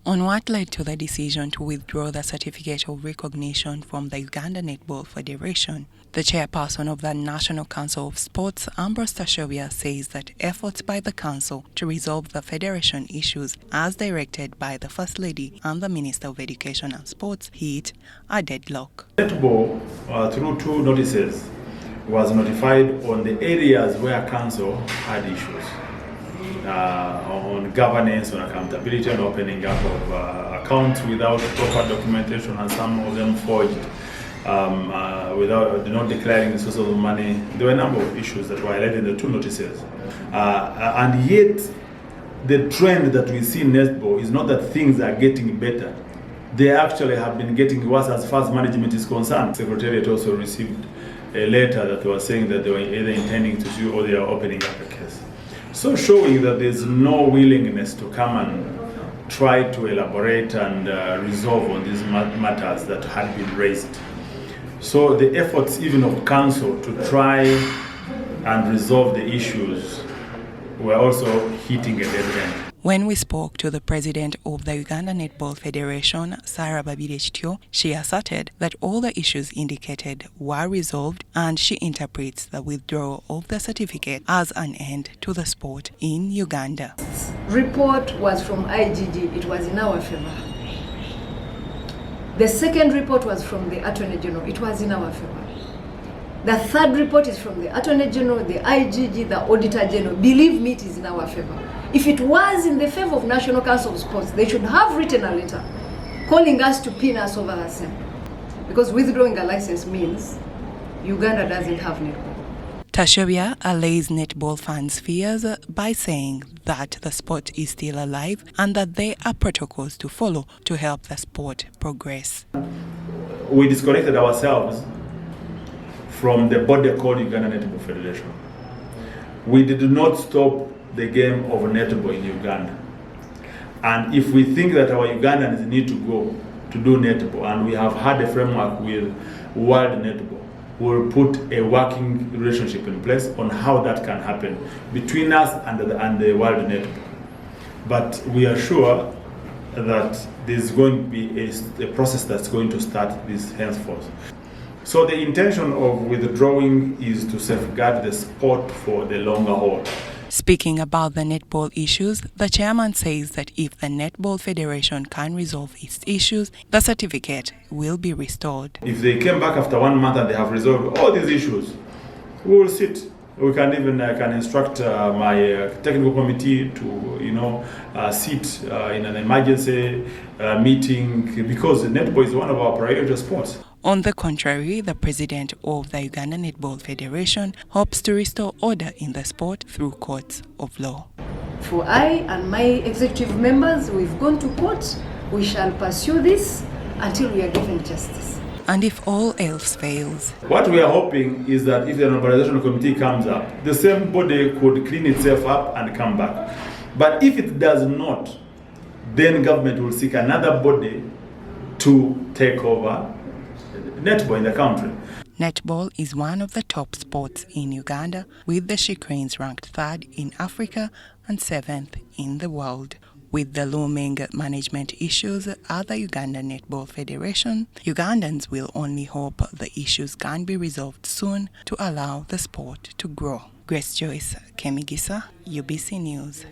On what led to the decision to withdraw the certificate of recognition from the Uganda Netball Federation, the chairperson of the National Council of Sports, Ambrose Tashovia, says that efforts by the council to resolve the federation issues as directed by the First Lady and the Minister of Education and Sports hit a deadlock. Netball, through 2 notices, was notified on the areas where council had issues. On governance, on accountability, and opening up of accounts without proper documentation, and some of them forged, without not declaring the source of the money. There were a number of issues that were highlighted in the 2 notices. And yet, the trend that we see in netball is not that things are getting better. They actually have been getting worse as far as management is concerned. The Secretariat also received a letter that was saying that they were either intending to sue or they are opening up a case. So showing that there's no willingness to come and try to elaborate and resolve on these matters that had been raised. So the efforts even of council to try and resolve the issues were also hitting a dead end. When we spoke to the president of the Uganda Netball Federation, Sarah Babirechityo, she asserted that all the issues indicated were resolved, and she interprets the withdrawal of the certificate as an end to the sport in Uganda. Report was from IGG, it was in our favor. The second report was from the Attorney General, it was in our favor. The third report is from the Attorney General, the IGG, the Auditor General. Believe me, it is in our favor. If it was in the favor of National Council of Sports, they should have written a letter calling us to pin us over the same. Because withdrawing a license means Uganda doesn't have netball. Tashovia allays netball fans' fears by saying that the sport is still alive and that there are protocols to follow to help the sport progress. We disconnected ourselves from the body called Uganda Netball Federation. We did not stop the game of netball in Uganda. And if we think that our Ugandans need to go to do netball, and we have had a framework with World Netball, we'll put a working relationship in place on how that can happen between us and the World Netball. But we are sure that there's going to be a process that's going to start this henceforth. So the intention of withdrawing is to safeguard the sport for the longer haul. Speaking about the netball issues, the chairman says that if the Netball Federation can resolve its issues, the certificate will be restored. If they came back after 1 month and they have resolved all these issues, we will sit. We can even can instruct my technical committee to sit in an emergency meeting, because netball is one of our priority sports. On the contrary, the president of the Uganda Netball Federation hopes to restore order in the sport through courts of law. For I and my executive members, we've gone to court. We shall pursue this until we are given justice. And if all else fails, what we are hoping is that if the organizational committee comes up, the same body could clean itself up and come back. But if it does not, then government will seek another body to take over netball in the country. Netball is one of the top sports in Uganda, with the She Cranes ranked 3rd in Africa and 7th in the world. With the looming management issues at the Uganda Netball Federation, Ugandans will only hope the issues can be resolved soon to allow the sport to grow. Grace Joyce Kemigisa, UBC News.